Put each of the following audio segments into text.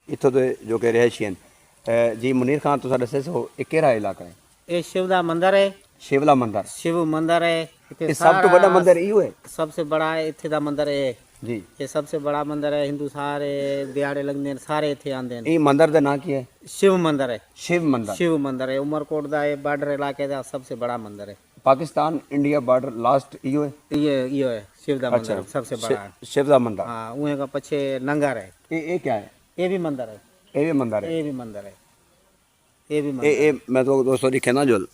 इतों के जो कि रिहायशी हैं। जी मुनीर खान तुसा दसे सो ये केड़ा इलाका है? ये शिव दा मंदिर है। शिवला मंदिर। शिव मंदिर है। ये सब तो बड़ा मंदिर इहो है? सबसे बड़ा इत्थे दा मंदिर है जी। ये सबसे बड़ा मंदिर है। हिंदू सारे दिहाड़े लगते हैं, सारे इत्थे आंदे हैं। ये मंदिर का नाम की है? शिव मंदिर है। शिव मंदिर। शिव मंदिर है। उमरकोट दा ये बॉर्डर इलाके का सबसे बड़ा मंदिर है। पाकिस्तान इंडिया बॉर्डर लास्ट इहो है? ये है शिव दा मंदिर सबसे बड़ा है। शिवला मंदिर। हाँ उहे का पीछे नंगर है। ये क्या है? ये भी मंदिर है। ये भी मंदिर है? ये भी मंदिर है। ये भी मंदिर ये मैं तो दोस्तों दिखे ना जो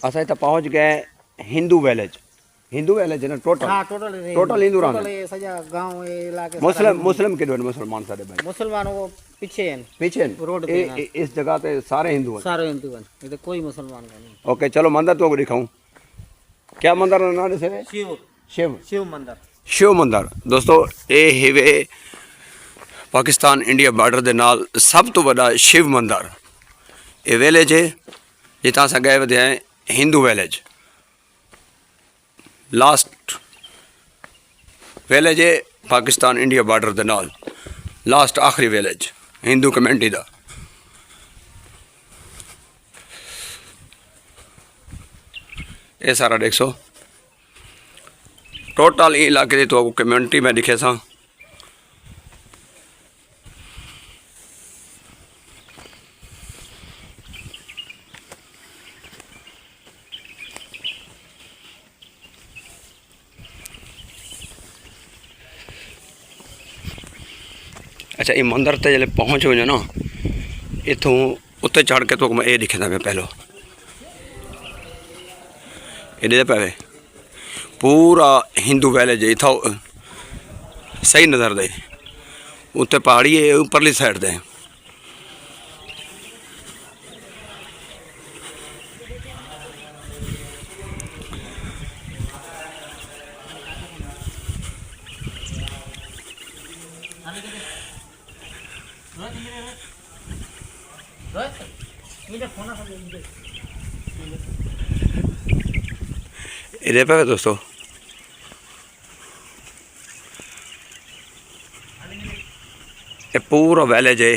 असा इतना पहुंच गए हिंदू विलेज। हिंदू विलेज है ना टोटल? हाँ टोटल टोटल हिंदू टोटल ये सजा गांव ये इलाके मुस्लिम मुस्लिम के मुसलमान सारे भाई मुसलमानों को पीछे हैं। पीछे रोड पे इस जगह पे सारे हिंदू हैं? सारे हिंदू हैं, इधर कोई मुसलमान का नहीं। ओके चलो मंदिर तो दिखाऊं। क्या मंदिर का नाम है? शिव शिव शिव मंदिर। शिव मंदिर दोस्तों ये हिवे पाकिस्तान इंडिया बॉर्डर के नाल सब तो बड़ा शिव मंदिर ये विलेज है जितना अस गए वे हैं हिंदू विलेज। लास्ट विलेज है पाकिस्तान इंडिया बॉर्डर के नाल लास्ट आखिरी विलेज हिंदू कम्युनिटी का। ये सारा देख सो टोटल इलाके की तो कम्युनिटी में दिखे सा। अच्छा ये मंदिर ते जल्द पहुँच हो ना इतों उत्ते चढ़ के तो ये दिखे मैं पहलो ये पे पूरा हिंदू विलेज है इतना सही नज़र दे उत्ते पहाड़ी है उपरली साइड दे। इधर पे दोस्तों ये पूरा विलेज है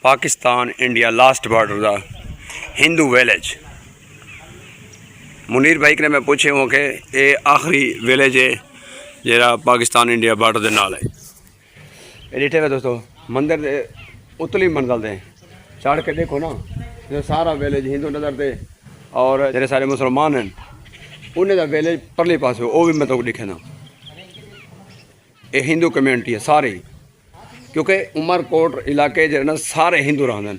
पाकिस्तान इंडिया लास्ट बॉर्डर का हिंदू विलेज। मुनीर भाई ने मैं पूछे हूँ कि ये आखिरी विलेज है जरा पाकिस्तान इंडिया बॉर्डर के नाल है। ये डिठे हुए दोस्तों मंदिर उतली मंजिल दे चढ़ के देखो ना जो सारा विलेज हिंदू नज़र दे और जेरे सारे मुसलमान हैं उन्हें का विलेज परली पास वो भी मैं तो दिखे ना ये हिंदू कम्युनिटी है सारी क्योंकि उमरकोट इलाके जो ना सारे हिंदू रहते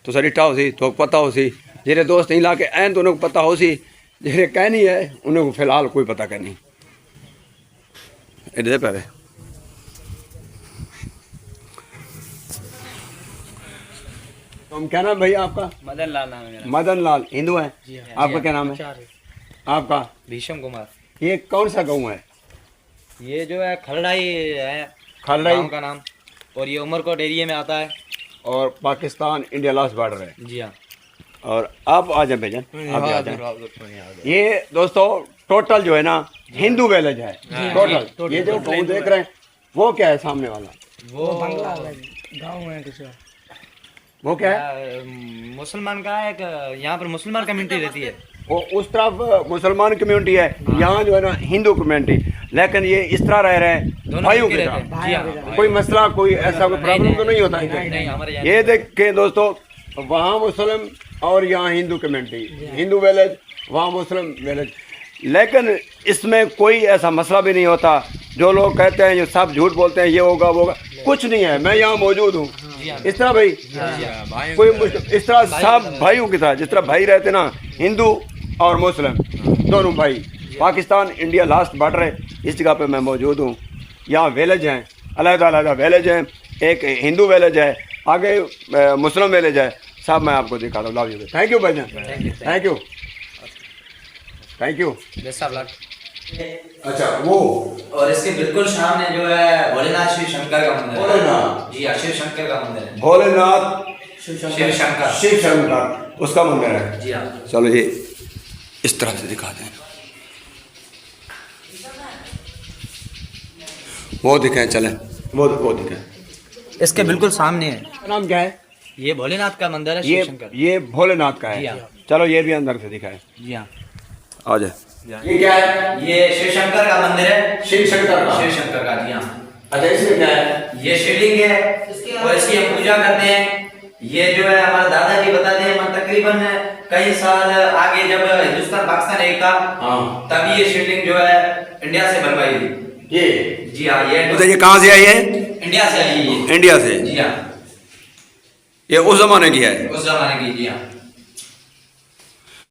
तो सर डिठा हो सी तो पता हो सी जेरे दोस्त इलाके ऐन तो उन्हें पता हो सी जेरे कहनी है उन्हें को फिलहाल कोई पता कहनी। इधर पे तुम क्या नाम भैया आपका? मदन लाल नाम है मेरा। मदन लाल हिंदू है? आपका क्या नाम है? आपका? भीषम कुमार। ये कौन सा गाँव है? ये जो है खलड़ाई है खलड़ाई गाँव का नाम और ये उमरकोट एरिया में आता है और पाकिस्तान इंडिया लास्ट बॉर्डर है। जी हाँ। और आप आ जाए भाईजान आप भी आ जाए। ये दोस्तों टोटल जो है ना हिंदू विलेज है टोटल। ये जो गाँव देख रहे हैं वो क्या है सामने वाला? वो बंगला गाँव है किसी वो क्या है? मुसलमान का एक यहाँ पर मुसलमान कम्युनिटी रहती है। वो उस तरफ मुसलमान कम्युनिटी है यहाँ जो है ना हिंदू कम्युनिटी लेकिन ये इस तरह रह रहे हैं भाइयों के साथ। कोई मसला कोई ऐसा कोई प्रॉब्लम तो नहीं होता है। ये देख के दोस्तों वहाँ मुस्लिम और यहाँ हिंदू कम्युनिटी हिंदू विलेज वहाँ मुस्लिम विलेज लेकिन इसमें कोई ऐसा मसला भी नहीं होता। जो लोग कहते हैं जो सब झूठ बोलते हैं ये होगा वो होगा कुछ नहीं है। मैं यहाँ मौजूद हूँ इस तरह भाई कोई इस तरह सब भाइयों की तरह जिस तरह भाई रहते ना हिंदू और मुस्लिम दोनों भाई। पाकिस्तान इंडिया लास्ट बॉर्डर है इस जगह पे मैं मौजूद हूँ। यहाँ विलेज हैं अलग-अलग विलेज हैं एक हिंदू विलेज है आगे मुस्लिम विलेज है सब मैं आपको दिखा रहा हूँ। थैंक यू भाईजान थैंक यू थैंक यू। अच्छा वो और इसके बिल्कुल सामने जो है भोलेनाथ शिव शंकर का मंदिर है। भोलेनाथ जी हाँ शिव शंकर का मंदिर है। भोलेनाथ शिव शंकर शिव शंकर उसका मंदिर है। जी हाँ। चलो ये इस तरह से दिखाते हैं। वो दिखाएं, चलें, वो दिखाएं। इसके बिल्कुल सामने है। नाम क्या है? ये भोलेनाथ का मंदिर है, शिव शंकर। ये भोलेनाथ का जी है। हाँ। चलो ये भी अंदर से दिखाएं। जी हाँ। आ जाए। ये क्या है? ये शिव शंकर का मंदिर है। शिव शंकर का। शिव शंकर का, जी हाँ। अच्छा, इसमें क्या है? ये शिवलिंग है और इसकी हम पूजा करते हैं। ये जो है हमारे दादाजी बताते हैं, तकरीबन कई साल आगे जब हिंदुस्तान पाकिस्तान एक था, हाँ, तब ये शिवलिंग जो है इंडिया से बनवाई थी। ये जी हाँ। ये कहाँ से आई है? इंडिया से आई है ये। इंडिया से। जी हाँ। ये उस जमाने की है। उस जमाने की, जी हाँ।